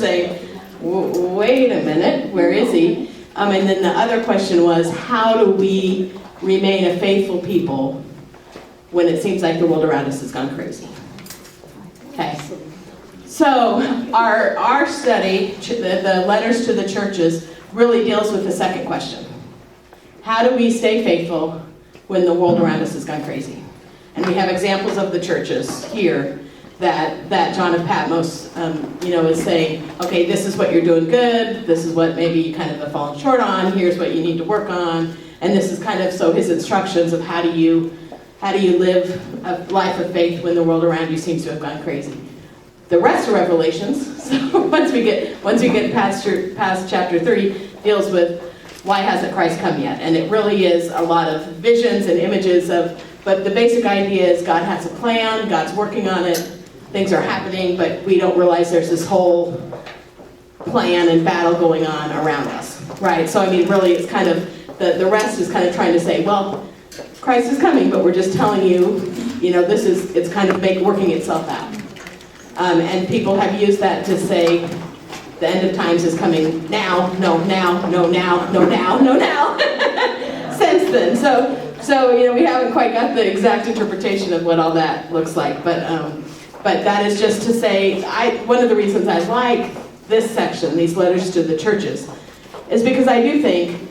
say, wait a minute, where is he? And then the other question was, how do we remain a faithful people when it seems like the world around us has gone crazy? Okay. So our study, the letters to the churches, really deals with the second question. How do we stay faithful when the world around us has gone crazy? And we have examples of the churches here that John of Patmos, is saying, okay, this is what you're doing good, this is what maybe you kind of have fallen short on, here's what you need to work on, and this is kind of his instructions of how do you live a life of faith when the world around you seems to have gone crazy. The rest of Revelations, so once we get past chapter 3, deals with why hasn't Christ come yet, and it really is a lot of visions and images but the basic idea is God has a plan, God's working on it, things are happening, but we don't realize there's this whole plan and battle going on around us, right? So really it's kind of, the rest is kind of trying to say, well, Christ is coming, but we're just telling you, it's kind of working itself out. And people have used that to say, the end of times is coming now, no, now, no, now, no, now, no, now, since then. So we haven't quite got the exact interpretation of what all that looks like, but that is just to say, one of the reasons I like this section, these letters to the churches, is because I do think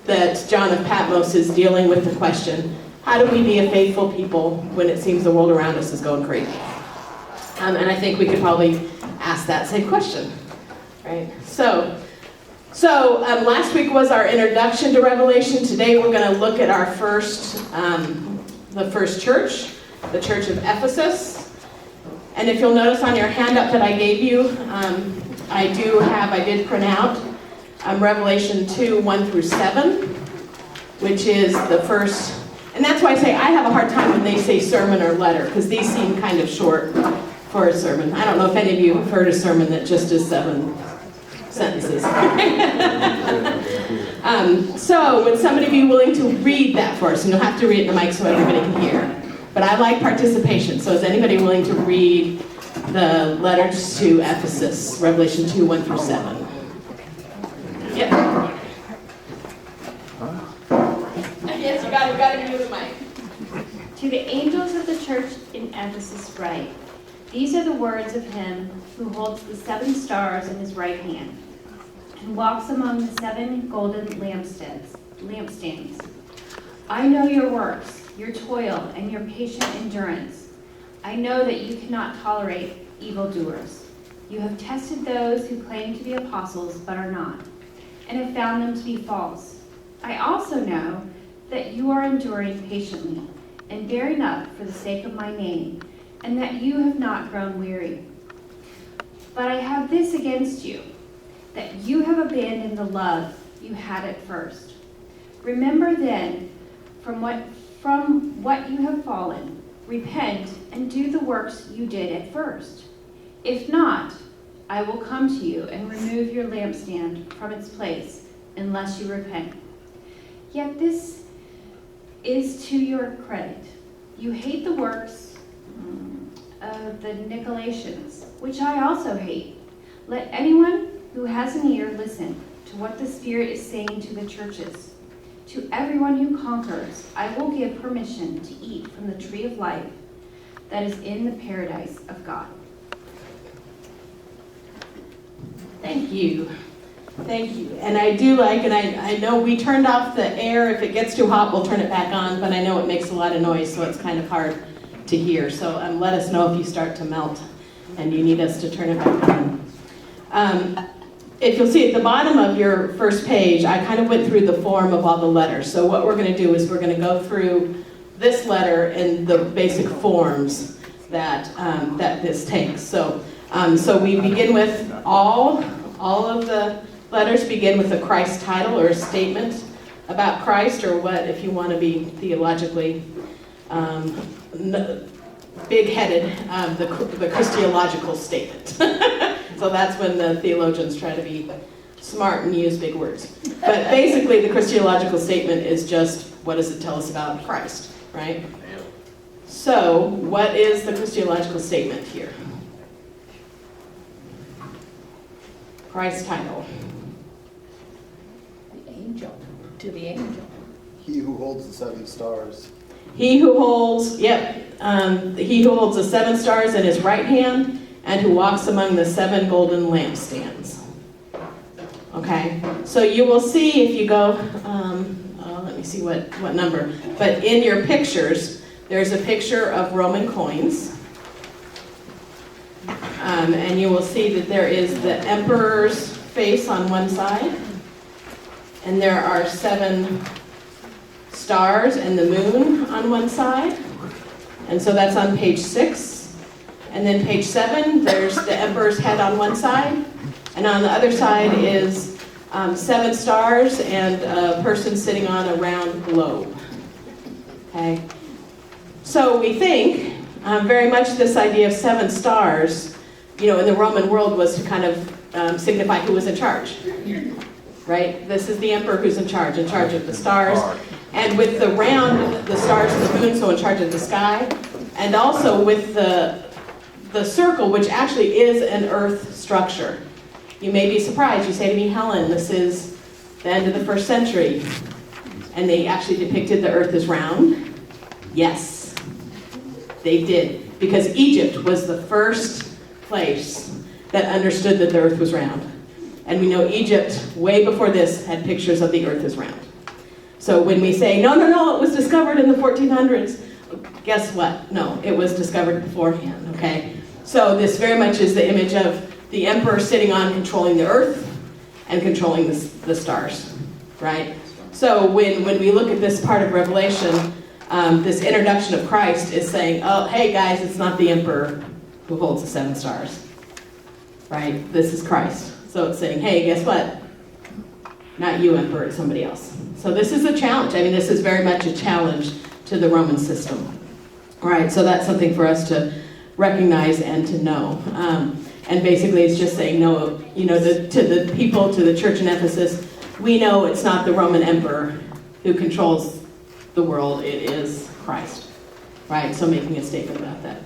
that John of Patmos is dealing with the question, how do we be a faithful people when it seems the world around us is going crazy? And I think we could probably ask that same question, right? So last week was our introduction to Revelation. Today we're going to look at our the first church, the Church of Ephesus. And if you'll notice on your handout that I gave you, I did print out Revelation 2, 1 through 7, which is the first, and that's why I say I have a hard time when they say sermon or letter, because these seem kind of short for a sermon. I don't know if any of you have heard a sermon that just is 7 sentences. So would somebody be willing to read that for us? And you'll have to read it in the mic so everybody can hear. But I like participation, so is anybody willing to read the letters to Ephesus, Revelation 2, 1 through 7? Yeah. Yes, you got to use the mic. To the angels of the church in Ephesus write, these are the words of him who holds the 7 stars in his right hand, and walks among the 7 golden lampstands. I know your works, your toil, and your patient endurance. I know that you cannot tolerate evildoers. You have tested those who claim to be apostles but are not, and have found them to be false. I also know that you are enduring patiently and bearing up for the sake of my name, and that you have not grown weary. But I have this against you, that you have abandoned the love you had at first. Remember then from what you have fallen, repent and do the works you did at first. If not, I will come to you and remove your lampstand from its place unless you repent. Yet this is to your credit. You hate the works of the Nicolaitans, which I also hate. Let anyone who has an ear listen to what the Spirit is saying to the churches. To everyone who conquers, I will give permission to eat from the tree of life that is in the paradise of God. Thank you. Thank you. And I do like, and I know we turned off the air. If it gets too hot, we'll turn it back on, but I know it makes a lot of noise, so it's kind of hard to hear. So let us know if you start to melt and you need us to turn it back on. If you'll see at the bottom of your first page, I kind of went through the form of all the letters. So what we're going to do is we're going to go through this letter and the basic forms that this takes. So we begin with all of the letters begin with a Christ title or a statement about Christ, or what, if you want to be theologically big-headed, the Christiological Statement. So that's when the theologians try to be smart and use big words. But basically, the Christiological Statement is just, what does it tell us about Christ, right? So, what is the Christiological Statement here? Christ's title. The angel, to the angel. He who holds the 7 stars. He who holds, he who holds the 7 stars in his right hand and who walks among the 7 golden lampstands. Okay, so you will see if you go, let me see what number, but in your pictures, there's a picture of Roman coins. And you will see that there is the emperor's face on one side, and there are 7 stars and the moon on one side, and so that's on page 6. And then page 7, there's the emperor's head on one side, and on the other side is 7 stars and a person sitting on a round globe. Okay, so we think very much this idea of 7 stars, in the Roman world was to kind of signify who was in charge, right? This is the emperor who's in charge of the stars. And with the round, the stars and the moon, so in charge of the sky. And also with the circle, which actually is an earth structure. You may be surprised. You say to me, Helen, this is the end of the 1st century. And they actually depicted the earth as round? Yes, they did. Because Egypt was the first place that understood that the earth was round. And we know Egypt, way before this, had pictures of the earth as round. So when we say, no, it was discovered in the 1400s, guess what? No, it was discovered beforehand, okay? So this very much is the image of the emperor sitting on controlling the earth and controlling the stars, right? So when we look at this part of Revelation, this introduction of Christ is saying, oh, hey guys, it's not the emperor who holds the 7 stars, right? This is Christ. So it's saying, hey, guess what? Not you, emperor, it's somebody else. So this is a challenge. I mean, this is very much a challenge to the Roman system, right? So that's something for us to recognize and to know. And basically it's just saying, no, to the people, to the church in Ephesus, we know it's not the Roman emperor who controls the world, it is Christ, right? So making a statement about that.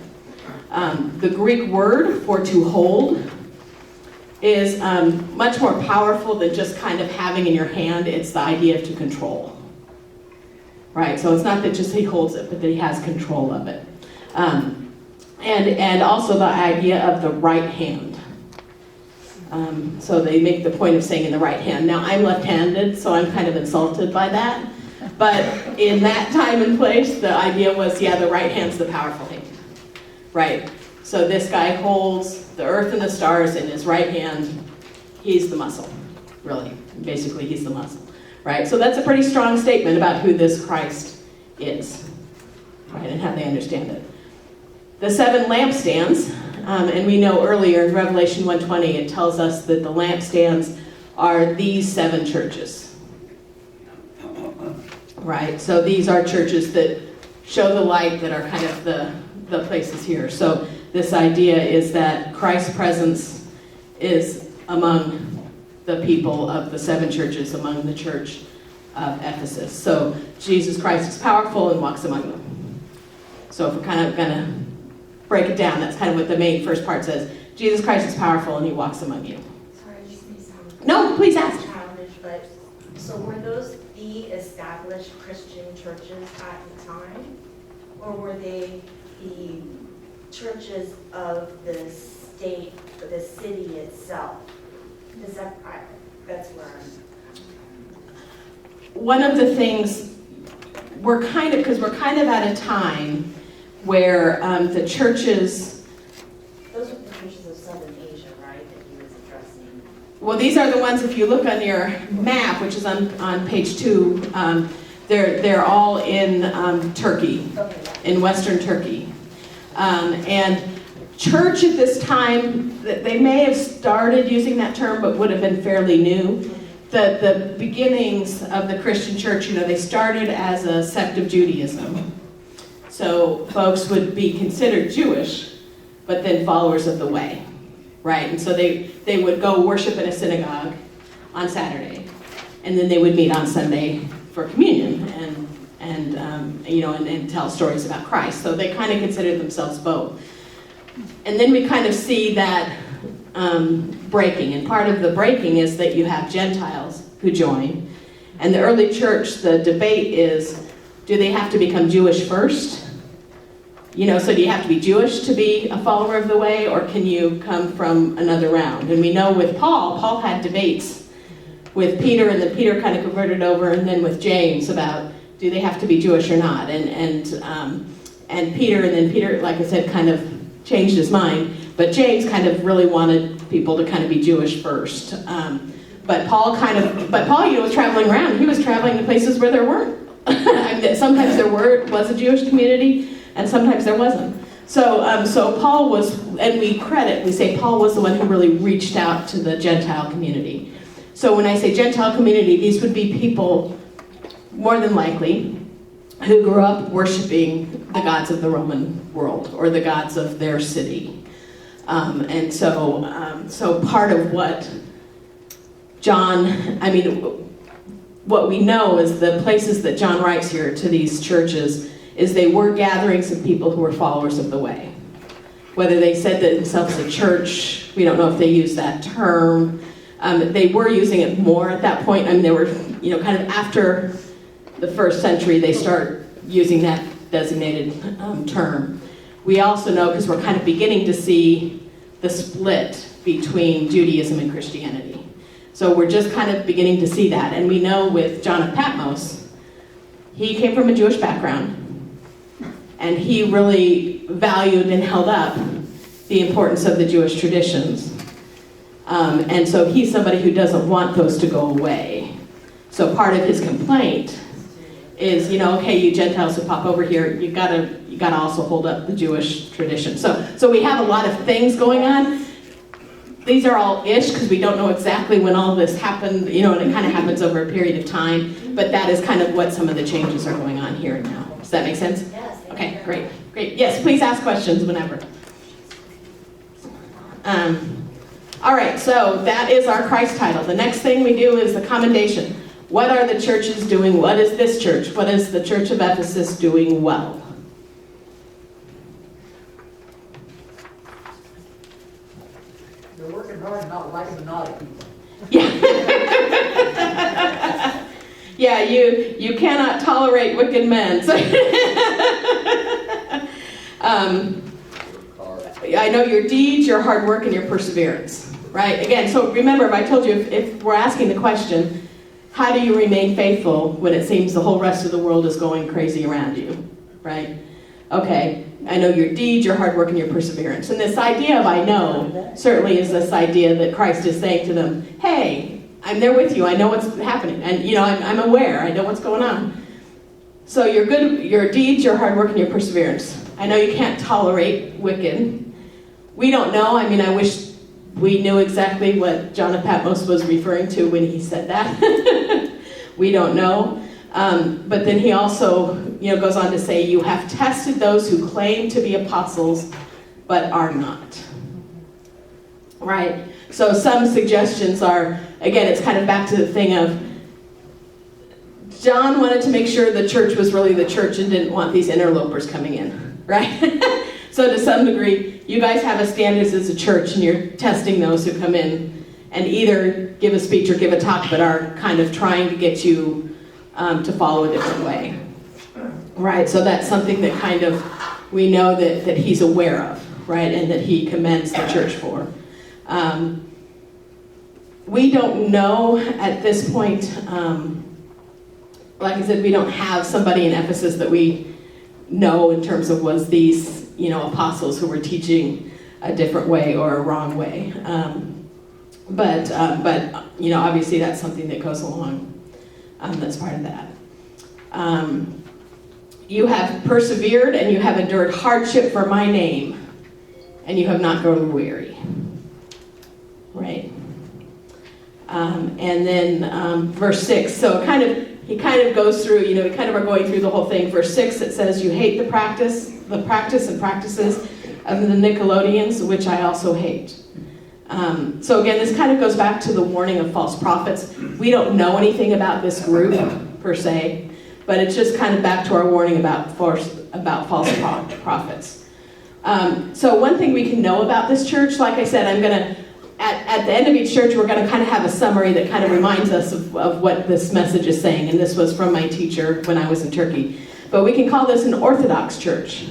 The Greek word for to hold is much more powerful than just kind of having in your hand. It's the idea of to control, right? So it's not that just he holds it, but that he has control of it. And also the idea of the right hand. So they make the point of saying in the right hand. Now I'm left-handed, so I'm kind of insulted by that. But in that time and place, the idea was, the right hand's the powerful hand, right? So this guy holds the earth and the stars in his right hand. He's the muscle, really. Basically, he's the muscle, right? So that's a pretty strong statement about who this Christ is, right, and how they understand it. The 7 lampstands, and we know earlier in Revelation 1:20, it tells us that the lampstands are these 7 churches, right? So these are churches that show the light, that are kind of the places here. So this idea is that Christ's presence is among the people of the 7 churches, among the Church of Ephesus. So Jesus Christ is powerful and walks among them. So if we're kind of going to break it down, that's kind of what the main first part says. Jesus Christ is powerful and he walks among you. Sorry, I just need some. No, please ask. Challenge, but so were those the established Christian churches at the time, or were they the churches of the state, the city itself? That's where One of the things we're kind of at a time where the churches. those were the churches of Southern Asia, right? That he was addressing. Well, these are the ones, if you look on your map, which is on page 2, they're all in Turkey, Okay. in Western Turkey. And church at this time, they may have started using that term, but would have been fairly new. The beginnings of the Christian church, they started as a sect of Judaism. So folks would be considered Jewish, but then followers of the way, right? And so they would go worship in a synagogue on Saturday, and then they would meet on Sunday for communion and tell stories about Christ. So they kind of considered themselves both. And then we kind of see that breaking. And part of the breaking is that you have Gentiles who join. And the early church, the debate is, do they have to become Jewish first? So do you have to be Jewish to be a follower of the way, or can you come from another round? And we know with Paul had debates with Peter, and then Peter kind of converted over, and then with James about, do they have to be Jewish or not? And Peter, like I said, kind of changed his mind. But James kind of really wanted people to kind of be Jewish first. But Paul, was traveling around. He was traveling to places where there weren't. Sometimes there was a Jewish community, and sometimes there wasn't. So Paul was, and we say Paul was the one who really reached out to the Gentile community. So when I say Gentile community, these would be people, more than likely, who grew up worshiping the gods of the Roman world, or the gods of their city. So part of what what we know is the places that John writes here to these churches is they were gatherings of people who were followers of the way. Whether they said that themselves a church, we don't know if they used that term. They were using it more at that point. They were, kind of after the first century, they start using that designated term. We also know, because we're kind of beginning to see the split between Judaism and Christianity. So we're just kind of beginning to see that. And we know with John of Patmos, he came from a Jewish background, and he really valued and held up the importance of the Jewish traditions. And so he's somebody who doesn't want those to go away. So part of his complaint is, okay, you Gentiles who pop over here, you gotta also hold up the Jewish tradition. So we have a lot of things going on. These are all ish, because we don't know exactly when all this happened, and it kind of happens over a period of time. But that is kind of what some of the changes are going on here and now. Does that make sense? Yes. Okay, great. Yes, please ask questions whenever. All right, so that is our Christ title. The next thing we do is the commendation. What are the churches doing? What is this church? What is the Church of Ephesus doing well? They're working hard and not liking the naughty people. Yeah. Yeah, you cannot tolerate wicked men. So I know your deeds, your hard work, and your perseverance, right? Again, so remember, if I told you, if we're asking the question, how do you remain faithful when it seems the whole rest of the world is going crazy around you, right? Okay, I know your deeds, your hard work, and your perseverance. And this idea of I know certainly is this idea that Christ is saying to them, hey, I'm there with you, I know what's happening, and I'm aware, I know what's going on. So your deeds, your hard work, and your perseverance. I know you can't tolerate wicked. We don't know, I wish we knew exactly what John of Patmos was referring to when he said that. We don't know. But then he also goes on to say, you have tested those who claim to be apostles, but are not. Right? So some suggestions are, again, it's kind of back to the thing of, John wanted to make sure the church was really the church and didn't want these interlopers coming in, right? So to some degree, you guys have a standards as a church, and you're testing those who come in and either give a speech or give a talk, but are kind of trying to get you to follow a different way, right? So that's something that kind of we know that he's aware of, right, and that he commends the church for. We don't know at this point, like I said, we don't have somebody in Ephesus that we know in terms of was these, apostles who were teaching a different way or a wrong way. But obviously that's something that goes along. That's part of that. You have persevered and you have endured hardship for my name, and you have not grown weary. Right? And then verse 6, so he kind of goes through, we kind of are going through the whole thing. Verse 6, it says, you hate the practice and practices of the Nicolaitans, which I also hate. So again, this kind of goes back to the warning of false prophets. We don't know anything about this group, per se, but it's just kind of back to our warning about false prophets. So one thing we can know about this church, like I said, I'm going to at the end of each church, we're going to kind of have a summary that kind of reminds us of what this message is saying. And this was from my teacher when I was in Turkey. But we can call this an Orthodox church,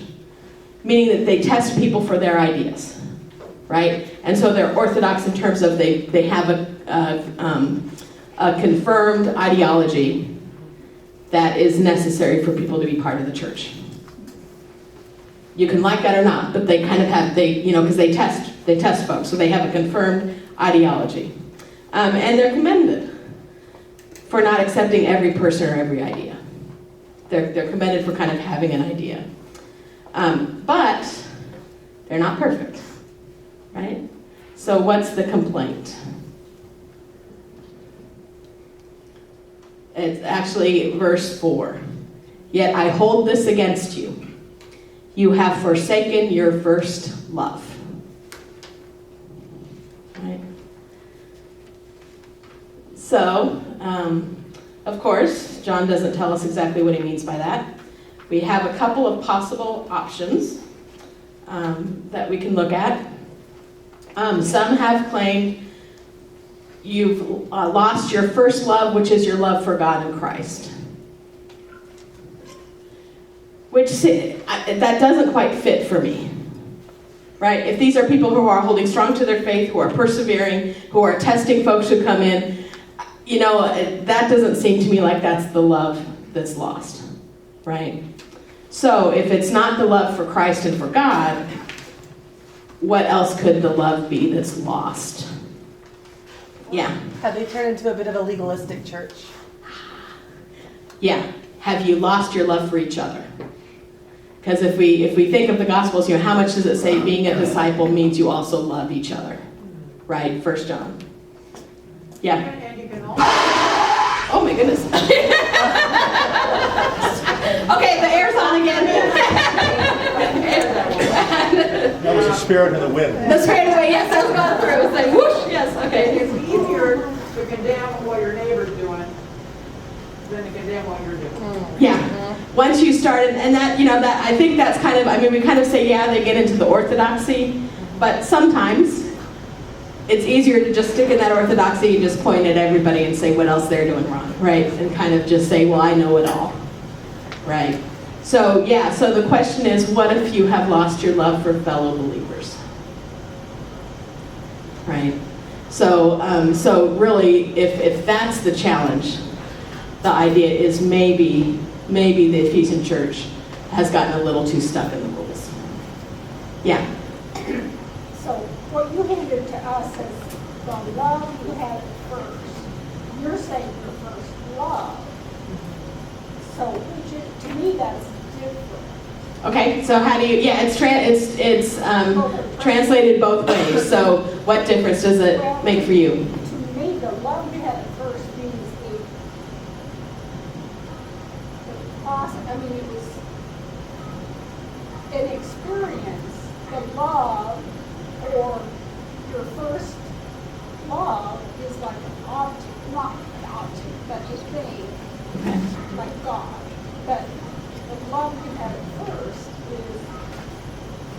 meaning that they test people for their ideas, right? And so they're Orthodox in terms of they have a confirmed ideology that is necessary for people to be part of the church. You can like that or not, but they kind of have, because they test folks, so they have a confirmed ideology. And they're commended for not accepting every person or every idea. They're commended for kind of having an idea. But they're not perfect, right? So what's the complaint? It's actually verse 4. Yet I hold this against you. You have forsaken your first love. Right? So, of course, John doesn't tell us exactly what he means by that. We have a couple of possible options that we can look at. Some have claimed you've lost your first love, which is your love for God and Christ. Which, that doesn't quite fit for me, right? If these are people who are holding strong to their faith, who are persevering, who are testing folks who come in, that doesn't seem to me like that's the love that's lost, right? So if it's not the love for Christ and for God, what else could the love be that's lost? Yeah. Have they turned into a bit of a legalistic church? Yeah. Have you lost your love for each other? Because if we think of the Gospels, how much does it say being a disciple means you also love each other? Right? 1 John. Yeah. And you can also, Oh my goodness. Okay, the air's on again. That was the spirit of the wind. The spirit of the yes, that's gone through. It's like whoosh, yes, okay. it's easier to condemn what your neighbor's doing than to condemn what you're doing. Yeah. Once you started, and that, that I think that's kind of, we kind of say, yeah, they get into the orthodoxy, but sometimes it's easier to just stick in that orthodoxy and just point at everybody and say what else they're doing wrong, right? And kind of just say, well, I know it all, right? So, so the question is, what if you have lost your love for fellow believers? Right? So really, if that's the challenge, the idea is maybe the Ephesian church has gotten a little too stuck in the rules. Yeah. So what you handed to us is the love you had at first. You're saying your first love. So to me, that's different. Okay, so how do you? Yeah, it's translated both ways. So what difference does it make for you? To me, the love you had at first means it was an experience. The love, or your first love, is like an object, not an object, but a thing, like God. But the love you had at first is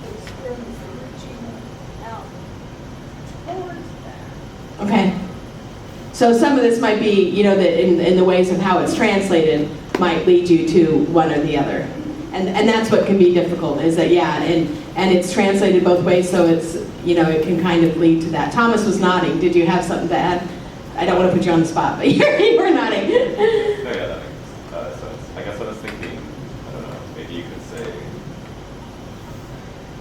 the experience reaching out towards that. Okay. So some of this might be, that in the ways of how it's translated might lead you to one or the other. And that's what can be difficult, is that, and it's translated both ways, so it's, it can kind of lead to that. Thomas was nodding. Did you have something to add? I don't want to put you on the spot, but you were nodding. No, yeah, that makes sense. I guess I was thinking, I don't know, maybe you could say,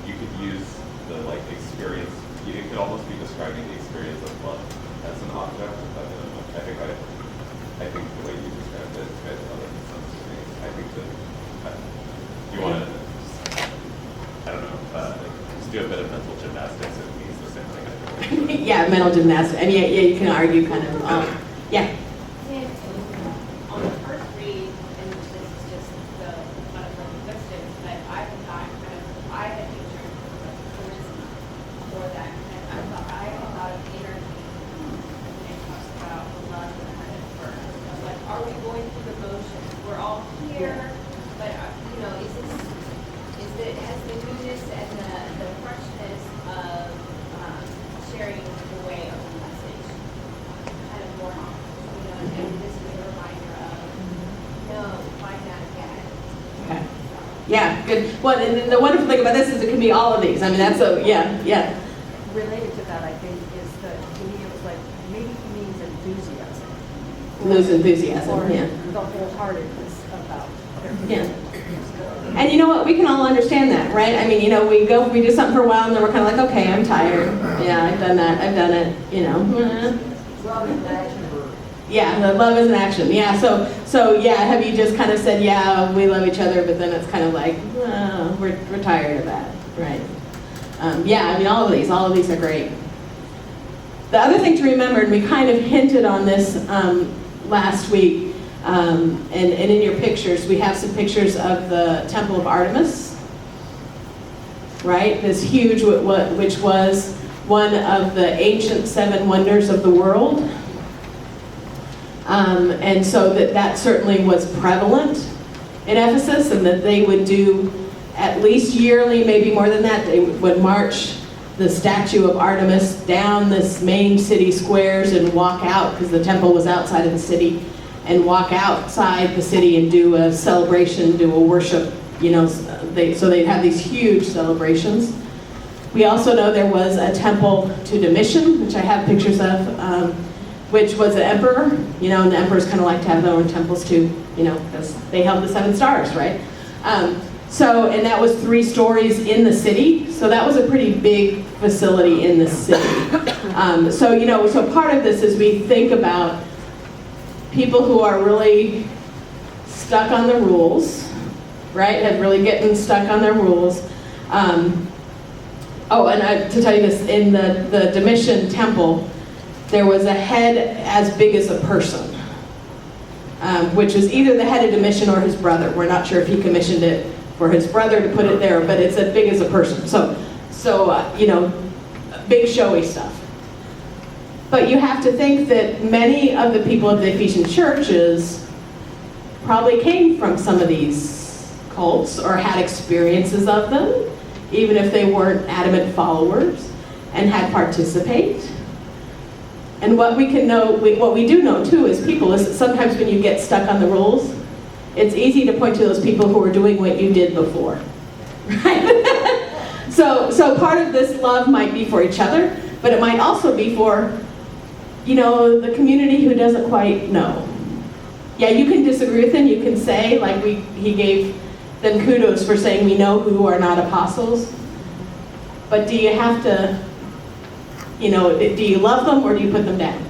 you could use the, experience, you could almost be describing the experience of love as an object. I think the way you described it makes sense to me. I think that, you want to, I don't know, just do a bit of mental gymnastics, it means the same thing, I think. Yeah, mental gymnastics. I mean, you can argue kind of, yeah. On the first read, and this is just the kind of linguistics, but I thought I had pictured charisma for that. And I thought of energy when it talks about the love that I had at first. I was like, are we going through the motions? We're all here, but has the newness and the freshness of sharing the way Yeah, good. Well, and the wonderful thing about this is it can be all of these. I mean, that's a, yeah. Related to that, I think, is that to me it was like, maybe he means enthusiasm. Lose enthusiasm, Or yeah. the wholeheartedness about their Yeah. And you know what, we can all understand that, right? I mean, you know, we do something for a while and then we're kind of like, okay, I'm tired. Yeah, I've done that, I've done it, you know. Love is an action verb. Yeah, the love is an action. Yeah, so yeah, have you just kind of said, yeah, we love each other, but then it's kind of like, we're tired of that, right? Yeah, I mean, all of these are great. The other thing to remember, and we kind of hinted on this last week, and in your pictures, we have some pictures of the Temple of Artemis, right? This huge, which was one of the ancient 7 wonders of the world. And so that certainly was prevalent in Ephesus, and that they would do at least yearly, maybe more than that, they would march the statue of Artemis down this main city squares and walk out, because the temple was outside of the city, and walk outside the city and do a celebration, do a worship, you know, so they'd have these huge celebrations. We also know there was a temple to Domitian, which I have pictures of, which was an emperor, you know, and the emperors kind of like to have their own temples too, you know, because they held the 7 stars, right? And that was 3 stories in the city, so that was a pretty big facility in the city. So part of this is we think about people who are really stuck on the rules, right? Have really getting stuck on their rules. To tell you this, in the Domitian temple, there was a head as big as a person, which was either the head of Domitian or his brother. We're not sure if he commissioned it for his brother to put it there, but it's as big as a person. So big showy stuff. But you have to think that many of the people of the Ephesian churches probably came from some of these cults or had experiences of them, even if they weren't adamant followers, and had participate. And what we do know too as people is that sometimes when you get stuck on the rules, it's easy to point to those people who are doing what you did before. Right? So part of this love might be for each other, but it might also be for, the community who doesn't quite know. Yeah, you can disagree with him, you can say, like he gave them kudos for saying we know who are not apostles, but do you have to, do you love them or do you put them down?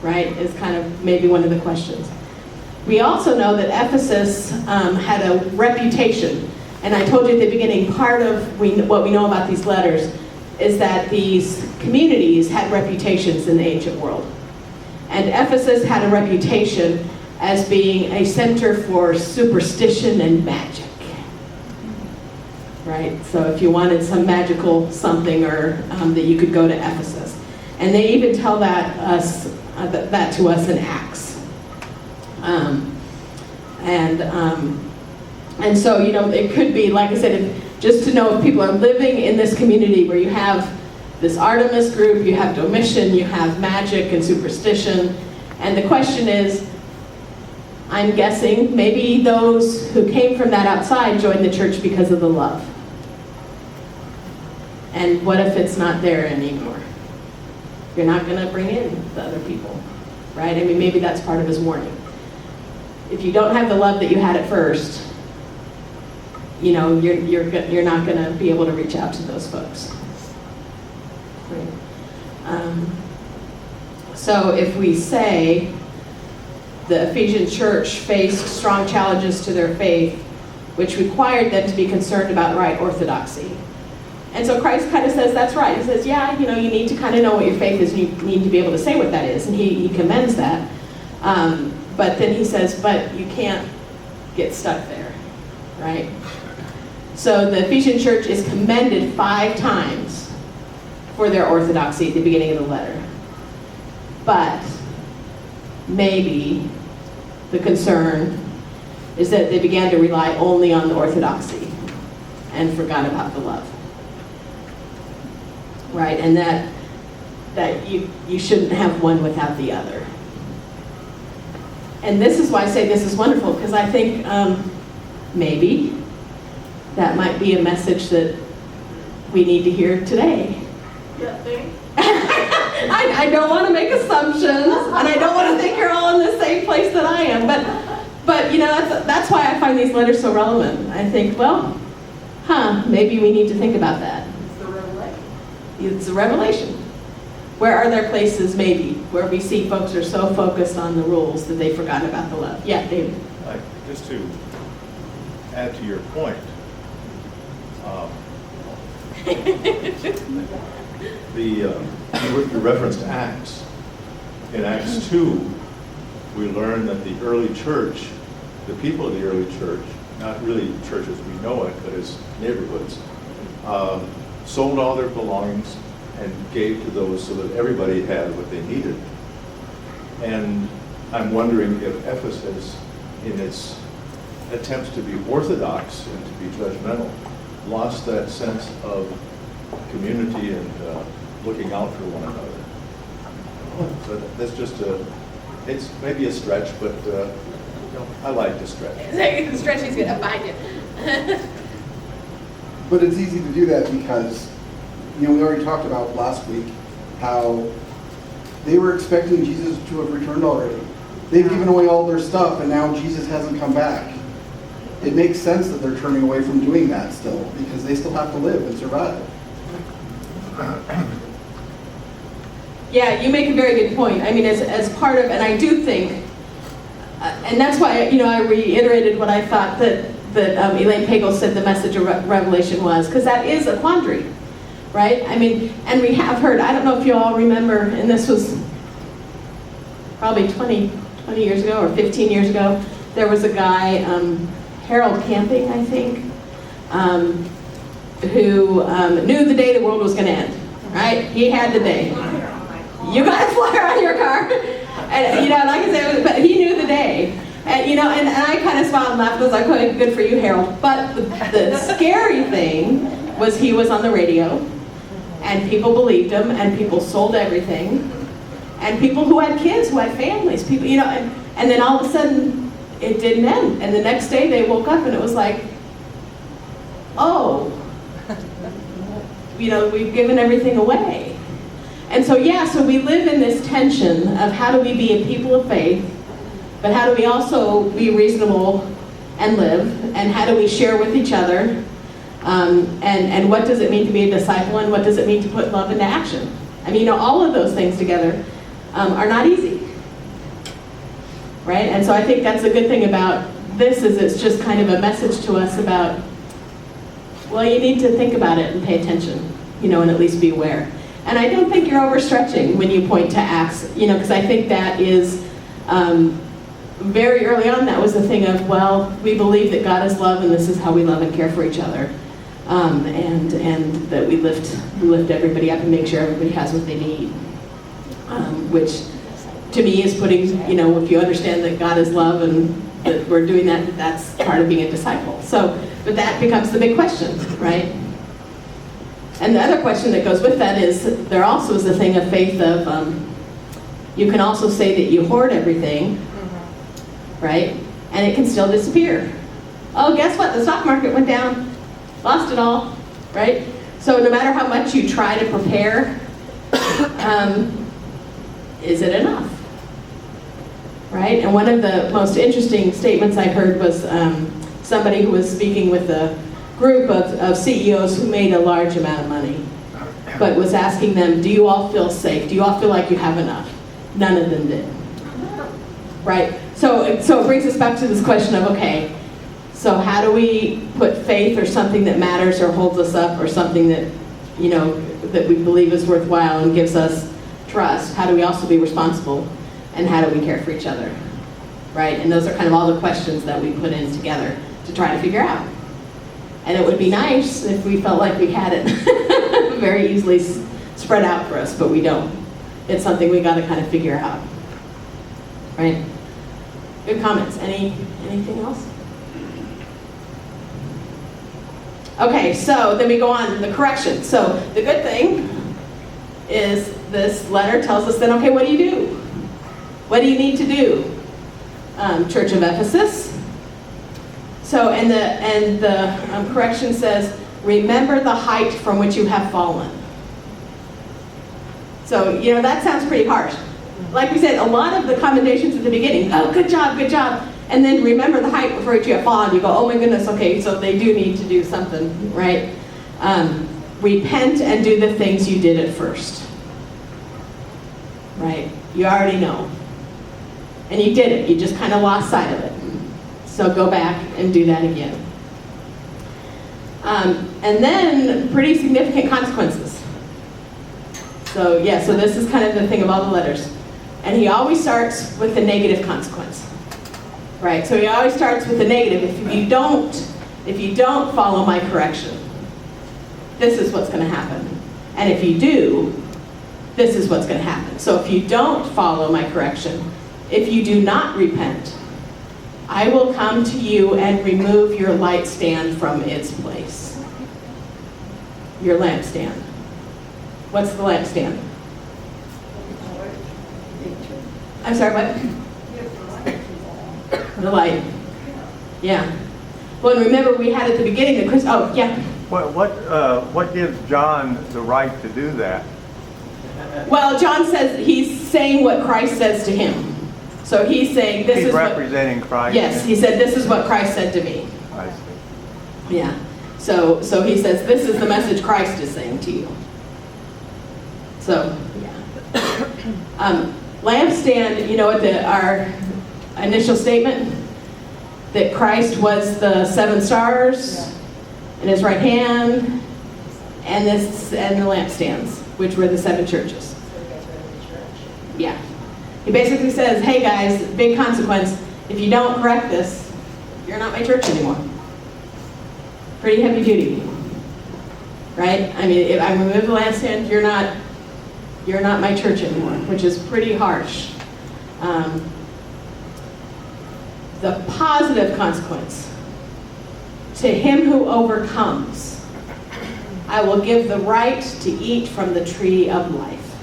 Right, is kind of maybe one of the questions. We also know that Ephesus had a reputation, and I told you at the beginning, part of what we know about these letters is that these communities had reputations in the ancient world. And Ephesus had a reputation as being a center for superstition and magic. Right, so if you wanted some magical something or that you could go to Ephesus. And they even tell that to us in Acts. And so, it could be, like I said, just to know if people are living in this community where you have this Artemis group, you have Domitian, you have magic and superstition. And the question is, I'm guessing, maybe those who came from that outside joined the church because of the love. And what if it's not there anymore? You're not going to bring in the other people, right? I mean, maybe that's part of his warning. If you don't have the love that you had at first, you're not going to be able to reach out to those folks. Right. So if we say the Ephesian church faced strong challenges to their faith, which required them to be concerned about right orthodoxy. And so Christ kind of says that's right. He says, yeah, you need to kind of know what your faith is, and you need to be able to say what that is, and he commends that. But then he says, but you can't get stuck there, right? So the Ephesian church is commended 5 times for their orthodoxy at the beginning of the letter. But maybe the concern is that they began to rely only on the orthodoxy and forgot about the love. Right, and that you shouldn't have one without the other. And this is why I say this is wonderful, because I think maybe that might be a message that we need to hear today. Yeah, think? I don't want to make assumptions, and I don't want to think you're all in the same place that I am, but you know, that's why I find these letters so relevant. I think, well, maybe we need to think about that. It's the revelation. It's a revelation. Where are there places, maybe, where we see folks are so focused on the rules that they forgot about the love? Yeah, David. Just to add to your point, you referenced Acts. In Acts 2, we learn that the early church, the people of the early church, not really church as we know it, but as neighborhoods, sold all their belongings and gave to those so that everybody had what they needed. And I'm wondering if Ephesus, in its attempts to be orthodox and to be judgmental, lost that sense of community and looking out for one another. So that's just it's maybe a stretch, but I like to stretch. Stretching's good, I find it. But it's easy to do that because, you know, we already talked about last week how they were expecting Jesus to have returned already. They've given away all their stuff and now Jesus hasn't come back. It makes sense that they're turning away from doing that still because they still have to live and survive. Yeah, you make a very good point. I mean, as part of, and I do think, and that's why, you know, I reiterated what I thought that Elaine Pagel said the message of Revelation was, because that is a quandary, right? I mean, and we have heard, I don't know if you all remember, and this was probably 20 years ago or 15 years ago, there was a guy, Harold Camping, I think, who knew the day the world was going to end, right? He had the day. You got a flyer on your car. And, you know, like I said, but he knew the day. And, you know, and I kind of smiled and laughed. I was like, okay, good for you, Harold. But the scary thing was he was on the radio, and people believed him, and people sold everything. And people who had kids, who had families, people, you know, and then all of a sudden, it didn't end. And the next day they woke up and it was like, oh, you know, we've given everything away. And so, yeah, so we live in this tension of how do we be a people of faith, but how do we also be reasonable and live, and how do we share with each other, and what does it mean to be a disciple, and what does it mean to put love into action? I mean, you know, all of those things together are not easy, right? And so I think that's a good thing about this, is it's just kind of a message to us about, well, you need to think about it and pay attention, you know, and at least be aware. And I don't think you're overstretching when you point to Acts, you know, because I think that is very early on, that was the thing of, well, we believe that God is love and this is how we love and care for each other. And that we lift everybody up and make sure everybody has what they need. Which to me is putting, you know, if you understand that God is love and that we're doing that, that's part of being a disciple. So, but that becomes the big question, right? And the other question that goes with that is, there also is the thing of faith of, you can also say that you hoard everything, right? And it can still disappear. Oh, guess what? The stock market went down. Lost it all, right? So no matter how much you try to prepare, is it enough? Right? And one of the most interesting statements I heard was somebody who was speaking with a group of CEOs who made a large amount of money, but was asking them, do you all feel safe? Do you all feel like you have enough? None of them did. Right? So it brings us back to this question of, okay, so how do we put faith or something that matters or holds us up or something that, you know, that we believe is worthwhile and gives us trust? How do we also be responsible? And how do we care for each other? Right? And those are kind of all the questions that we put in together to try to figure out. And it would be nice if we felt like we had it very easily spread out for us, but we don't. It's something we got to kind of figure out. Right? Good comments. Anything else? Okay, so then we go on the correction. So the good thing is this letter tells us then, okay, what do you do? What do you need to do? Church of Ephesus, So, and the correction says, remember the height from which you have fallen. So, that sounds pretty harsh. Like we said, a lot of the commendations at the beginning, oh, good job, good job. And then remember the height before which you have fallen. You go, oh my goodness, okay, so they do need to do something, right? Repent and do the things you did at first. Right? You already know. And you did it. You just kind of lost sight of it. So go back and do that again. And then pretty significant consequences. So so this is kind of the thing of all the letters. And he always starts with the negative consequence. Right? So he always starts with the negative. If you don't follow my correction, this is what's going to happen. And if you do, this is what's going to happen. So if you don't follow my correction, if you do not repent, I will come to you and remove your light stand from its place. Your lampstand. What's the lampstand? I'm sorry, what? The light. Yeah. Well, and remember we had at the beginning the oh, yeah. What gives John the right to do that? Well, John says he's saying what Christ says to him. So he's saying this is representing Christ. Yes, he said this is what Christ said to me. I see. Yeah. So he says this is the message Christ is saying to you. So yeah. Lampstand, our initial statement that Christ was the 7 stars in his right hand, and the lampstands, which were the 7 churches. Yeah. He basically says, hey guys, big consequence. If you don't correct this, you're not my church anymore. Pretty heavy duty. Right? I mean, if I remove the lampstand, you're not my church anymore, which is pretty harsh. The positive consequence, to him who overcomes, I will give the right to eat from the tree of life.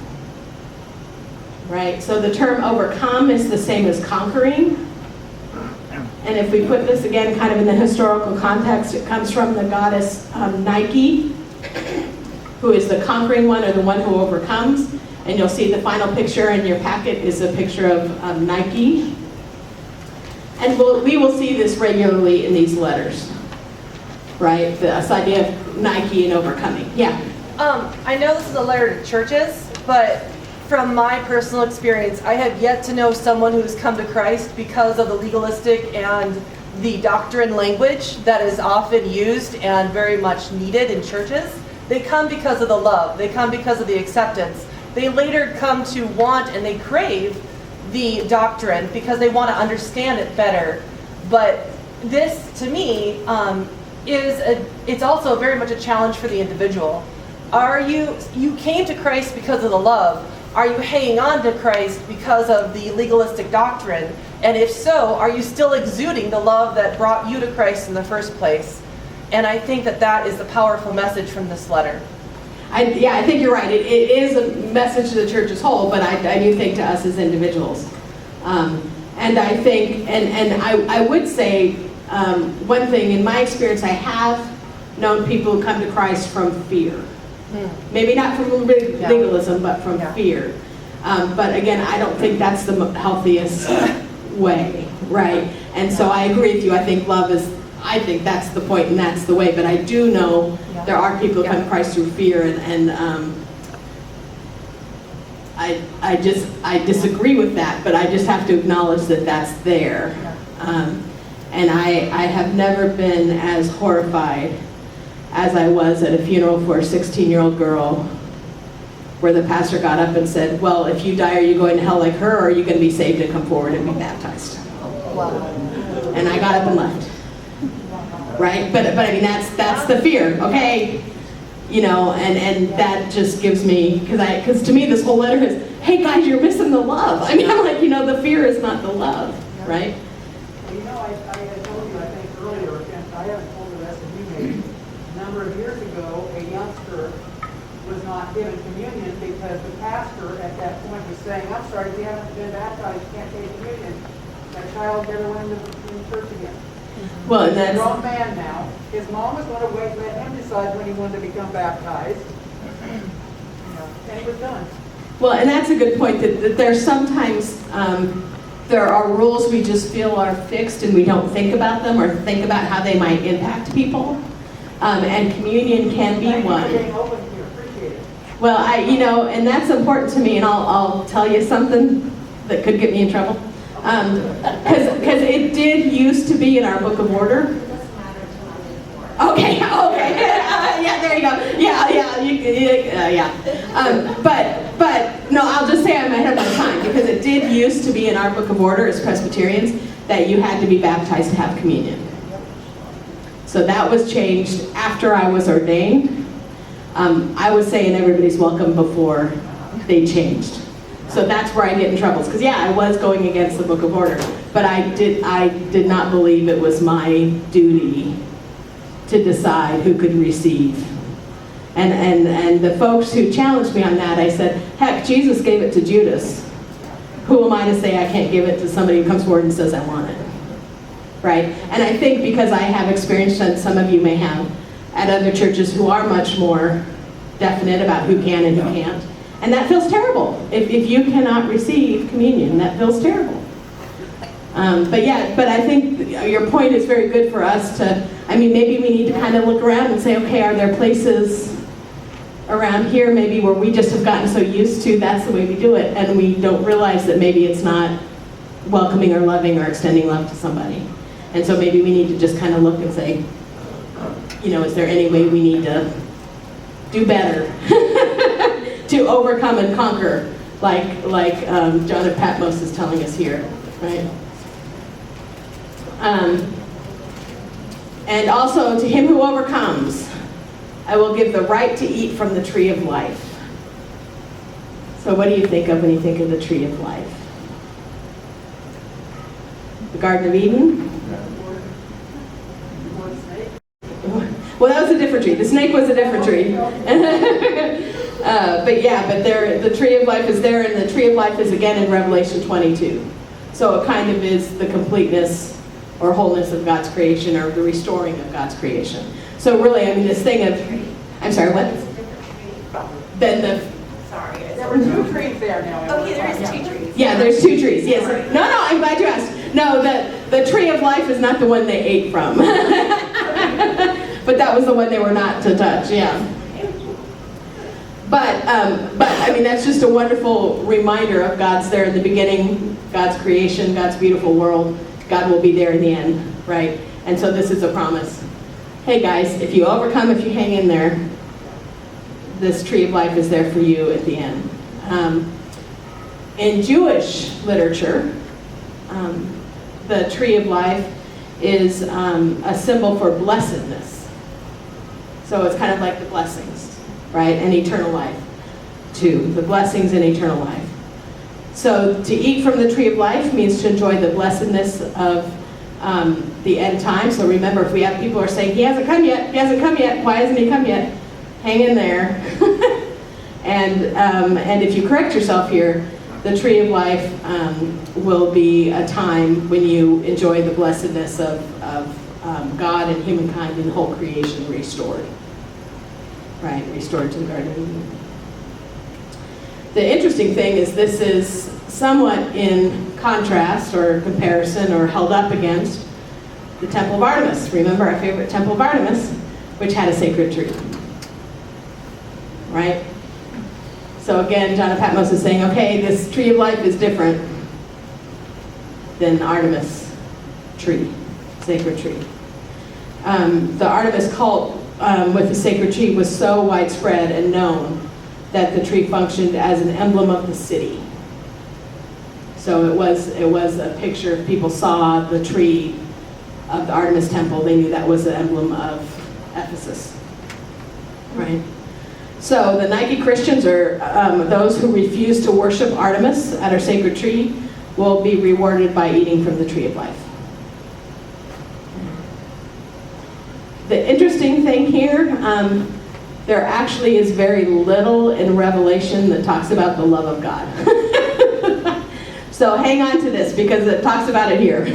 Right? So the term overcome is the same as conquering. And if we put this again kind of in the historical context, it comes from the goddess Nike, who is the conquering one or the one who overcomes. And you'll see the final picture in your packet is a picture of Nike. And we will see this regularly in these letters. Right? This idea of Nike and overcoming. Yeah? I know this is a letter to churches, but from my personal experience, I have yet to know someone who's come to Christ because of the legalistic and the doctrine language that is often used and very much needed in churches. They come because of the love. They come because of the acceptance. They later come to want and they crave the doctrine because they want to understand it better. But this, to me, it's also very much a challenge for the individual. You came to Christ because of the love. Are you hanging on to Christ because of the legalistic doctrine? And if so, are you still exuding the love that brought you to Christ in the first place? And I think that is the powerful message from this letter. I think you're right. It is a message to the church as whole, but I do think to us as individuals. And I think, and I would say one thing, in my experience, I have known people who come to Christ from fear. Maybe not from legalism, but from fear. But again, I don't think that's the healthiest way, right? And so I agree with you. I think I think that's the point and that's the way. But I do know there are people who come to Christ through fear, and I disagree with that, but I just have to acknowledge that that's there. And I have never been as horrified as I was at a funeral for a 16-year-old girl, where the pastor got up and said, well, if you die, are you going to hell like her, or are you going to be saved and come forward and be baptized? Wow. And I got up and left. Right? But I mean, that's the fear, okay? And that just gives me, because to me this whole letter is, hey guys, you're missing the love. I mean, I'm like, the fear is not the love, right? Well, I had told you, I think earlier, and I haven't told the rest of you maybe, a number of years ago, a youngster was not given communion because the pastor at that point was saying, I'm sorry, if you haven't been baptized, you can't take communion. That child never went into church again. Well, and He's a that's, grown man now. His mom was going to wait and let him decide when he wanted to become baptized. And he was done. well, and that's a good point, that there's sometimes, there are rules we just feel are fixed and we don't think about them or think about how they might impact people. And communion can be Thank you one. for being open here. Appreciate it. Well, and that's important to me, and I'll tell you something that could get me in trouble. Because it did used to be in our book of order. It doesn't matter until I'm in for it. Okay. Yeah, there you go. Yeah. But no, I'll just say I'm ahead of my time, because it did used to be in our book of order as Presbyterians that you had to be baptized to have communion. So that was changed after I was ordained. I was saying everybody's welcome before they changed. So that's where I get in trouble. Because I was going against the book of order, but I did not believe it was my duty to decide who could receive. And the folks who challenged me on that, I said, heck, Jesus gave it to Judas. Who am I to say I can't give it to somebody who comes forward and says I want it? Right? And I think because I have experience, and some of you may have, at other churches who are much more definite about who can and who can't. And that feels terrible. If you cannot receive communion, that feels terrible. But I think your point is very good for us to, maybe we need to kind of look around and say, okay, are there places around here maybe where we just have gotten so used to that's the way we do it, and we don't realize that maybe it's not welcoming or loving or extending love to somebody. And so maybe we need to just kind of look and say, is there any way we need to do better to overcome and conquer, like John of Patmos is telling us here, right? And also, to him who overcomes, I will give the right to eat from the tree of life. So what do you think of when you think of the tree of life? The Garden of Eden? Well, that was a different tree. The snake was a different tree. But the tree of life is there, and the tree of life is again in Revelation 22. So it kind of is the completeness or wholeness of God's creation, or the restoring of God's creation. So really, this thing of, I'm sorry, what? It's a different tree. Then the, Sorry. There were 2 trees there now. Okay, there is 2 trees. yeah, there's 2 trees. Yes. No, I'm glad you asked. No, the tree of life is not the one they ate from. But that was the one they were not to touch, yeah. But that's just a wonderful reminder of God's there in the beginning, God's creation, God's beautiful world. God will be there in the end, right? And so this is a promise. Hey guys, if you overcome, if you hang in there, this tree of life is there for you at the end. In Jewish literature, the tree of life is a symbol for blessedness. So it's kind of like the blessings, right? And eternal life, too. The blessings and eternal life. So to eat from the tree of life means to enjoy the blessedness of the end time. So remember, if we have people who are saying, he hasn't come yet, why hasn't he come yet? Hang in there. And if you correct yourself here, the tree of life will be a time when you enjoy the blessedness of God and humankind and the whole creation restored. Right, restored to the Garden of Eden. The interesting thing is this is somewhat in contrast or comparison or held up against the Temple of Artemis. Remember our favorite Temple of Artemis, which had a sacred tree. Right? So again, John of Patmos is saying, okay, this tree of life is different than Artemis tree, sacred tree. The Artemis cult with the sacred tree was so widespread and known that the tree functioned as an emblem of the city. So it was a picture. If people saw the tree of the Artemis temple, they knew that was the emblem of Ephesus. Right? So the Nike Christians, or those who refuse to worship Artemis at our sacred tree, will be rewarded by eating from the tree of life. The interesting thing here, there actually is very little in Revelation that talks about the love of God. So hang on to this because it talks about it here.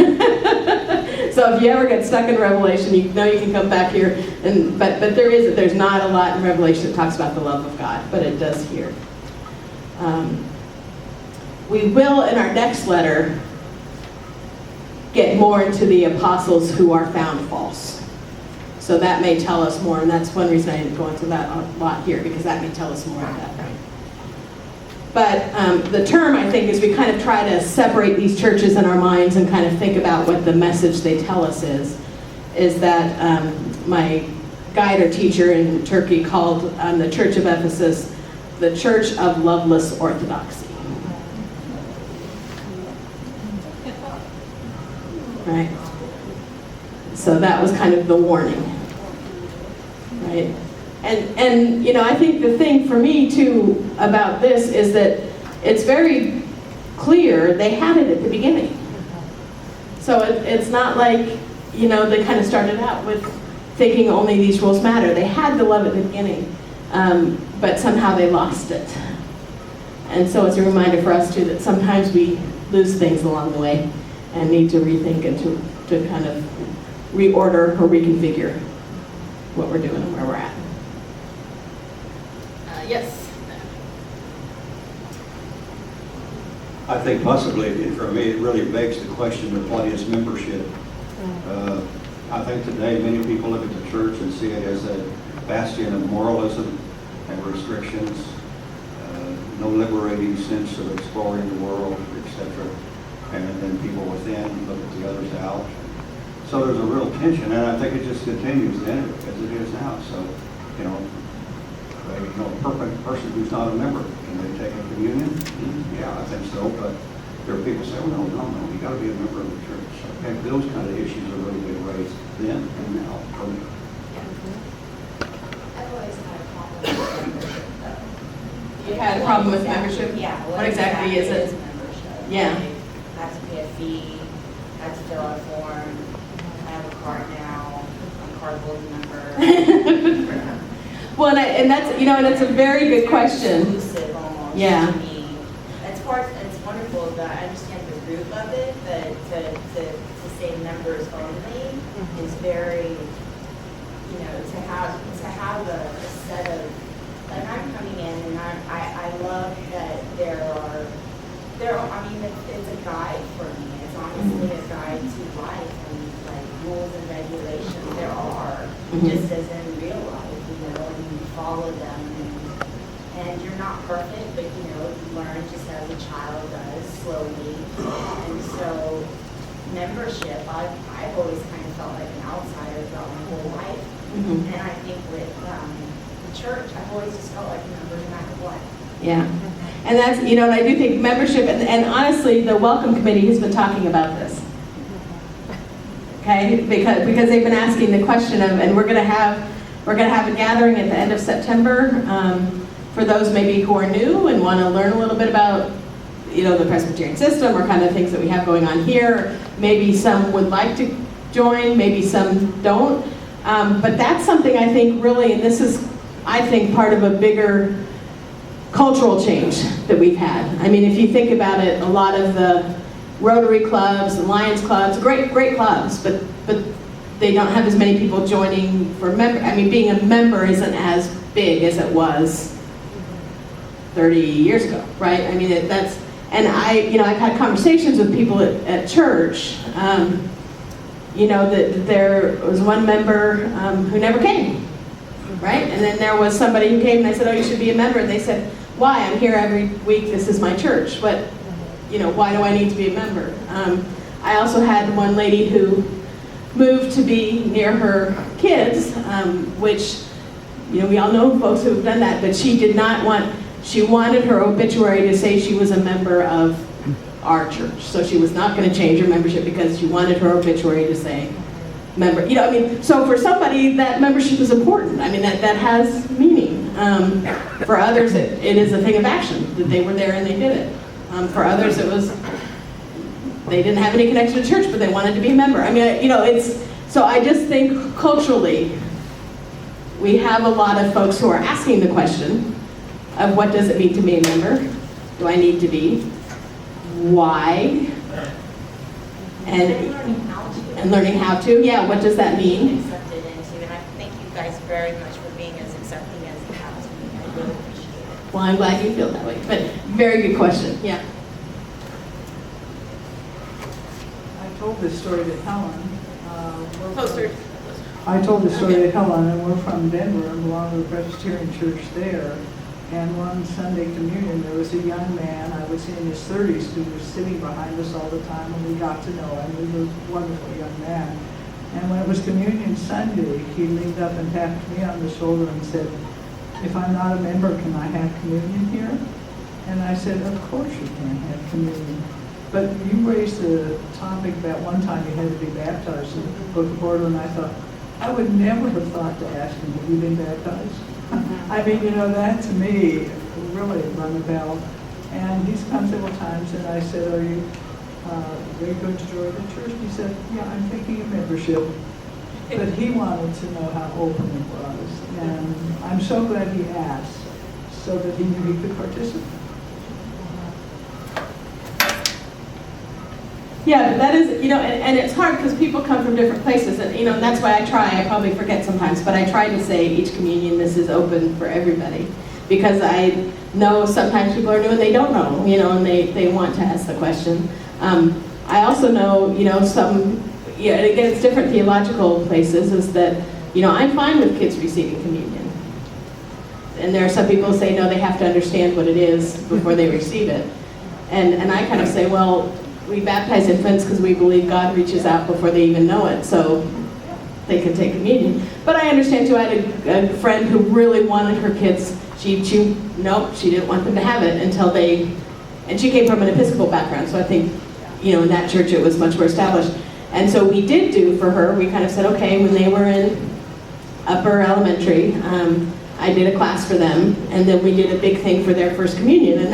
So if you ever get stuck in Revelation, you know you can come back here. But there's not a lot in Revelation that talks about the love of God, but it does here. We will, in our next letter, get more into the apostles who are found false. So that may tell us more, and that's one reason I didn't go into that a lot here, because that may tell us more at that point. But the term, I think, is we kind of try to separate these churches in our minds and kind of think about what the message they tell us is that my guide or teacher in Turkey called the Church of Ephesus the Church of Loveless Orthodoxy. Right? So that was kind of the warning. Right? And you know, I think the thing for me too about this is that it's very clear they had it at the beginning. So it's not like, you know, they kind of started out with thinking only these rules matter. They had the love at the beginning, but somehow they lost it. And so it's a reminder for us too that sometimes we lose things along the way and need to rethink and to kind of reorder or reconfigure what we're doing and where we're at. Yes. I think possibly, for me, it really begs the question of what is membership. I think today many people look at the church and see it as a bastion of moralism and restrictions, no liberating sense of exploring the world, etc. And then people within look at the others out. So there's a real tension, and I think it just continues then as it is now. So, you know, a perfect person who's not a member, can they take a communion? Yeah, I think so, but there are people who say, well, no, you got to be a member of the church. Okay, those kind of issues are really being raised then and now for me. I've always had a problem with membership, though. You had a problem with membership? Yeah. What exactly is it? Membership? Yeah. I have to pay a fee, I have to fill out a form, I have a card now, I'm a card holding member. Well, and that's, you know, and it's a very good question. Exclusive almost Yeah. to me. It's wonderful that I understand the root of it, but to say members only is very, you know, to have a set of, like I'm coming in and I love that there are, I mean, it's a guide for me. It's honestly a guide to life and like rules and regulations there are, just as in real life. And you follow them, and you're not perfect, but you know, you learn just as a child does, slowly. And so, membership, I've always kind of felt like an outsider throughout my whole life. And I think with the church, I've always just felt like a member no matter what. Yeah. And that's, you know, and I do think membership, and honestly, the Welcome Committee has been talking about this. Okay? Because they've been asking the question of, and we're going to have a gathering at the end of September for those maybe who are new and want to learn a little bit about, you know, the Presbyterian system or kind of things that we have going on here. Maybe some would like to join, maybe some don't. But that's something I think really, and this is, I think, part of a bigger cultural change that we've had. I mean, if you think about it, a lot of the Rotary clubs, the Lions clubs, great clubs, but they don't have as many people joining for member. I mean, being a member isn't as big as it was 30 years ago, right? I mean, and I've had conversations with people at church, you know, that there was one member who never came, right? And then there was somebody who came and I said, oh, you should be a member. And they said, why? I'm here every week. This is my church. But, you know, why do I need to be a member? I also had one lady who moved to be near her kids, which, you know, we all know folks who have done that, but she wanted her obituary to say she was a member of our church. So she was not going to change her membership because she wanted her obituary to say member. You know, I mean, so for somebody, that membership is important. I mean, that has meaning. For others, it is a thing of action, that they were there and they did it. For others, it was, they didn't have any connection to church, but they wanted to be a member. I mean, you know, so I just think culturally, we have a lot of folks who are asking the question of what does it mean to be a member? Do I need to be? Why? And And learning how to, yeah, what does that mean? Accepted into, and I thank you guys very much for being as accepting as you have to me. I really appreciate it. Well, I'm glad you feel that way, but very good question, yeah. I told this story to Helen. Closer. I told this story to Helen, and we're from Denver and belong to the Presbyterian church there. And one Sunday communion, there was a young man, I would say in his 30s, who was sitting behind us all the time, and we got to know him. He was a wonderful young man. And when it was communion Sunday, he leaned up and tapped me on the shoulder and said, "If I'm not a member, can I have communion here?" And I said, "Of course you can have communion." But you raised the topic that one time you had to be baptized in the Book of Order, and I thought, I would never have thought to ask him, have you been baptized? I mean, that to me really rung a bell. And he's come several times, and I said, are you going to join the church? He said, yeah, I'm thinking of membership. But he wanted to know how open it was. And I'm so glad he asked, so that he knew he could participate. Yeah, but that is, and it's hard because people come from different places, and that's why I probably forget sometimes, but I try to say each communion, this is open for everybody, because I know sometimes people are new and they don't know, and they want to ask the question. I also know, some, and again, it's different theological places, is that, I'm fine with kids receiving communion. And there are some people who say, no, they have to understand what it is before they receive it. And I kind of say, well, we baptize infants because we believe God reaches out before they even know it, so they can take communion. But I understand too, I had a friend who really wanted her kids, she didn't want them to have it until and she came from an Episcopal background, so I think, in that church it was much more established. And so we did do for her, we kind of said, okay, when they were in upper elementary, I did a class for them, and then we did a big thing for their first communion, and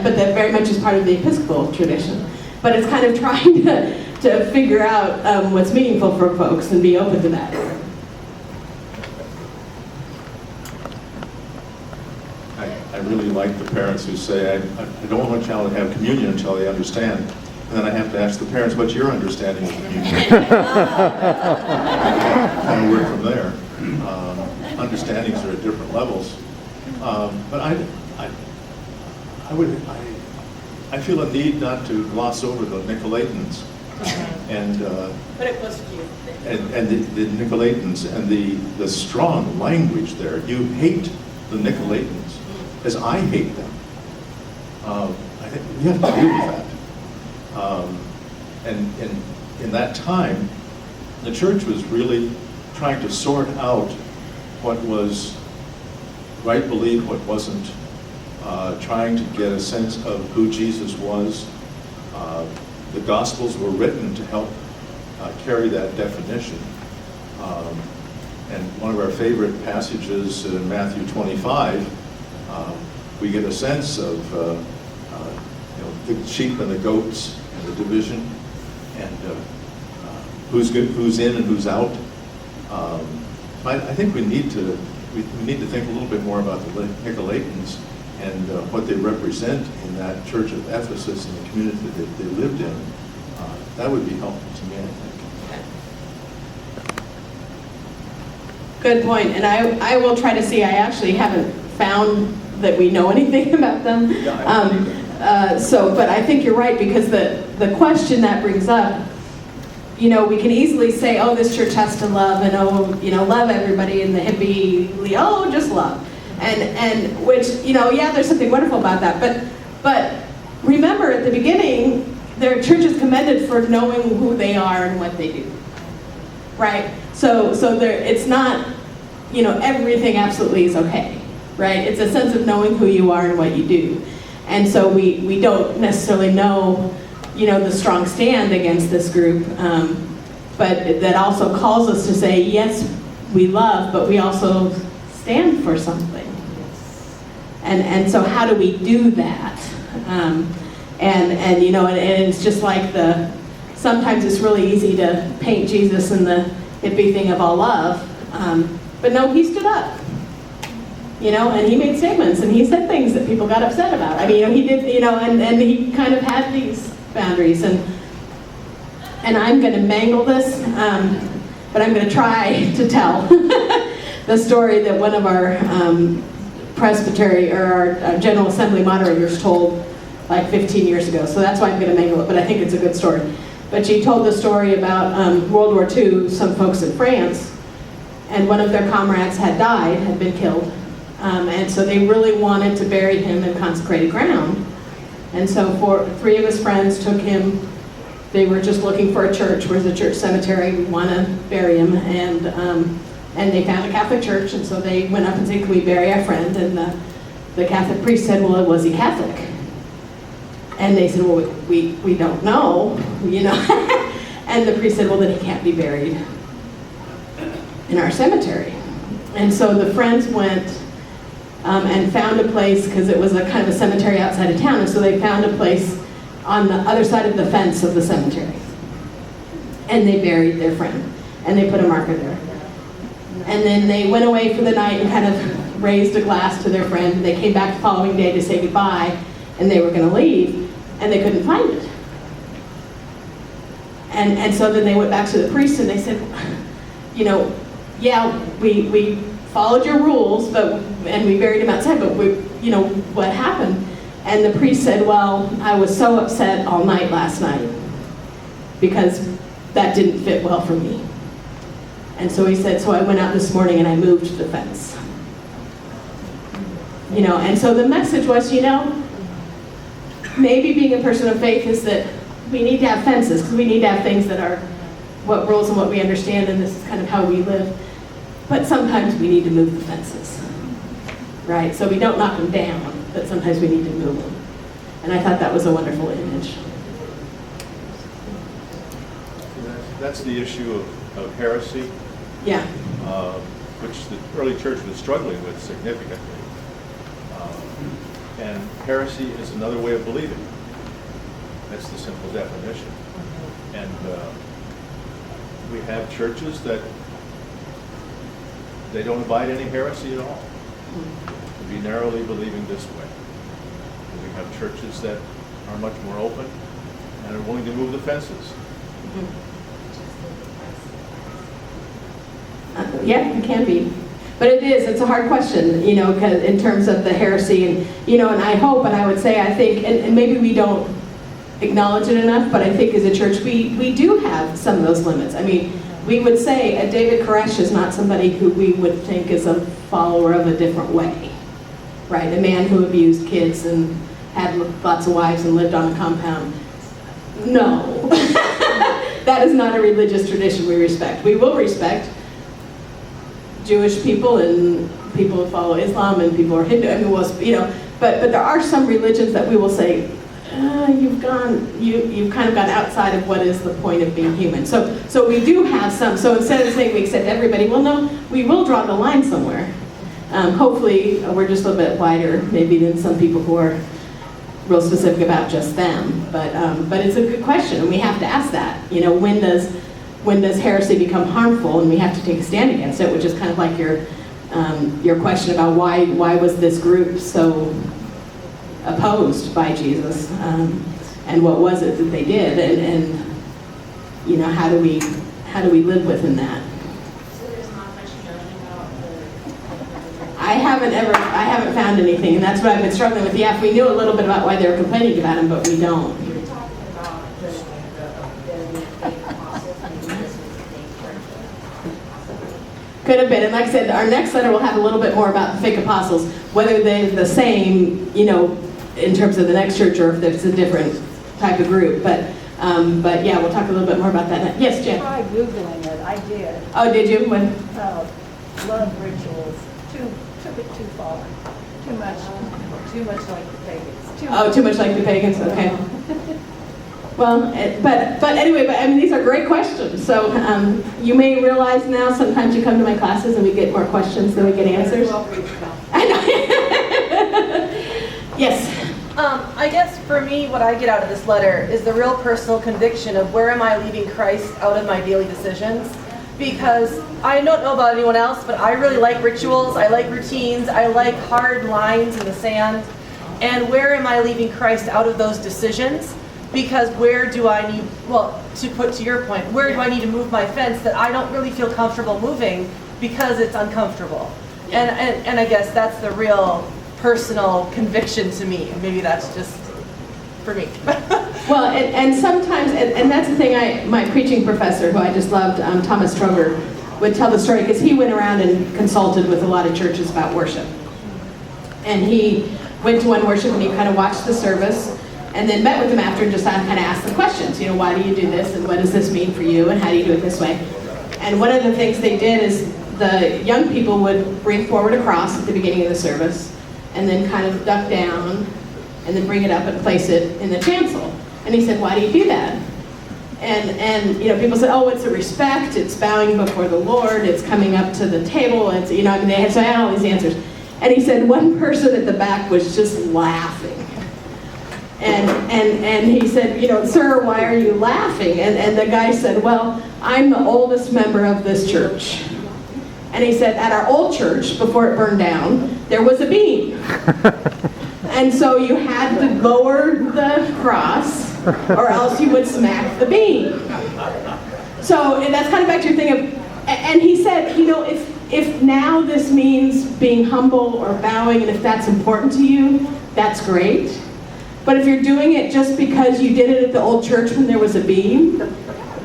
but that very much is part of the Episcopal tradition. But it's kind of trying to figure out what's meaningful for folks and be open to that. I really like the parents who say, I don't want my child to have communion until they understand. And then I have to ask the parents, what's your understanding of communion? And work from there. Understandings are at different levels. But I feel a need not to gloss over the Nicolaitans, and Put it close to you. and the Nicolaitans and the strong language there. You hate the Nicolaitans as I hate them. I think we have to deal with that. And in that time, the church was really trying to sort out what was right belief, what wasn't. Trying to get a sense of who Jesus was. The Gospels were written to help carry that definition. And one of our favorite passages in Matthew 25, we get a sense of the sheep and the goats and the division, and who's in and who's out. I think we need to think a little bit more about the Nicolaitans and what they represent in that Church of Ephesus and the community that they lived in. That would be helpful to me, I think. Good point, and I will try to see, I actually haven't found that we know anything about them. But I think you're right, because the question that brings up, we can easily say, oh, this church has to love, and love everybody, and the hippie, just love. And which, there's something wonderful about that. But remember, at the beginning, their church is commended for knowing who they are and what they do, right? So it's not, everything absolutely is okay, right? It's a sense of knowing who you are and what you do. And so we don't necessarily know, the strong stand against this group, but that also calls us to say, yes, we love, but we also stand for something. And so how do we do that? And it's just like sometimes it's really easy to paint Jesus in the hippie thing of all love, but no, he stood up, and he made statements, and he said things that people got upset about. I mean, he did, and he kind of had these boundaries, and and I'm going to mangle this, but I'm going to try to tell the story that one of our presbytery or our General Assembly moderators told like 15 years ago. So that's why I'm going to mangle it, but I think it's a good story. But she told the story about World War II, some folks in France, and one of their comrades had died, had been killed, and so they really wanted to bury him in consecrated ground. And so three of his friends took him. They were just looking for a church. Where's the church cemetery? We want to bury him. And they found a Catholic church, and so they went up and said, can we bury our friend? And the Catholic priest said, well, was he Catholic? And they said, well, we don't know, you know. And the priest said, well, then he can't be buried in our cemetery. And so the friends went and found a place, because it was a kind of a cemetery outside of town, and so they found a place on the other side of the fence of the cemetery. And they buried their friend, and they put a marker there. And then they went away for the night and kind of raised a glass to their friend, and they came back the following day to say goodbye, and they were going to leave, and they couldn't find it. And so then they went back to the priest and they said, you know, yeah, we followed your rules, and we buried him outside, but you know, what happened? And the priest said, well, I was so upset all night last night because that didn't fit well for me. And so he said, so I went out this morning and I moved the fence. You know, and so the message was, you know, maybe being a person of faith is that we need to have fences, because we need to have things that are what rules and what we understand, and this is kind of how we live. But sometimes we need to move the fences, right? So we don't knock them down, but sometimes we need to move them. And I thought that was a wonderful image. That's the issue of heresy, Yeah. which the early church was struggling with significantly. And heresy is another way of believing. That's the simple definition. And we have churches that they don't abide any heresy at all. To be narrowly believing this way. And we have churches that are much more open and are willing to move the fences. Yeah, it can be. But it's a hard question, you know, 'cause in terms of the heresy, and, you know, and I hope, and I would say, I think, and maybe we don't acknowledge it enough, but I think as a church, we do have some of those limits. I mean, we would say a David Koresh is not somebody who we would think is a follower of a different way, right? A man who abused kids and had lots of wives and lived on a compound. No. That is not a religious tradition we respect. We will respect Jewish people and people who follow Islam and people who are Hindu. I mean, you know, but there are some religions that we will say, you've kind of gone outside of what is the point of being human. So we do have some. So instead of saying we accept everybody, well, no, we will draw the line somewhere. Hopefully, we're just a little bit wider, maybe, than some people who are real specific about just them. But it's a good question, and we have to ask that. You know, when does heresy become harmful, and we have to take a stand against it, which is kind of like your question about why was this group so opposed by Jesus, and what was it that they did, and you know, how do we live within that? So there's not much known about I haven't found anything, and that's what I've been struggling with. Yeah, if we knew a little bit about why they were complaining about him, but we don't. You were talking about the fake apostles, maybe this was a fake church. Could have been, and like I said, our next letter will have a little bit more about the fake apostles, whether they're the same, you know, in terms of the next church, or if there's a different type of group. But yeah, we'll talk a little bit more about that. Yes, Jen. I tried Googling it, I did. Oh, did you? When? Love rituals, took it too far. Too much like the pagans. Too much like the pagans. Okay. Well, but anyway, I mean, these are great questions. So you may realize now, sometimes you come to my classes and we get more questions than we get answers. I know. Yes. I guess for me, what I get out of this letter is the real personal conviction of where am I leaving Christ out of my daily decisions. Because I don't know about anyone else, but I really like rituals, I like routines, I like hard lines in the sand. And where am I leaving Christ out of those decisions? Because where do I need, well, to put to your point, where do I need to move my fence that I don't really feel comfortable moving because it's uncomfortable? And I guess that's the real personal conviction to me. Maybe that's just for me. Well, and sometimes, and that's the thing, my preaching professor, who I just loved, Thomas Troger, would tell the story, because he went around and consulted with a lot of churches about worship. And he went to one worship and he kind of watched the service, and then met with them after and just kind of asked the questions. You know, why do you do this, and what does this mean for you, and how do you do it this way? And one of the things they did is the young people would bring forward a cross at the beginning of the service, and then kind of duck down, and then bring it up and place it in the chancel. And he said, why do you do that? And you know, people said, oh, it's a respect, it's bowing before the Lord, it's coming up to the table, it's, you know, I mean, they had all these answers. And he said one person at the back was just laughing. And he said, you know, sir, why are you laughing? And the guy said, well, I'm the oldest member of this church. And he said, at our old church, before it burned down, there was a beam. And so you had to lower the cross, or else you would smack the beam. So and that's kind of back to your thing of, and he said, you know, if now this means being humble or bowing, and if that's important to you, that's great. But if you're doing it just because you did it at the old church when there was a beam,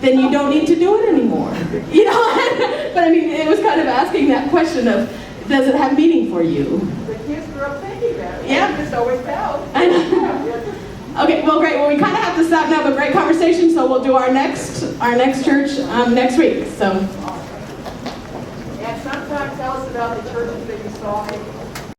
then you don't need to do it anymore. You know, but I mean, it was kind of asking that question of, does it have meaning for you? The kids grew up thinking that. Yeah. It's always felt. I know. Okay, well, great. Well, we kind of have to stop now, but great conversation. So we'll do our next church next week. So. And sometime tell us about the churches that you saw.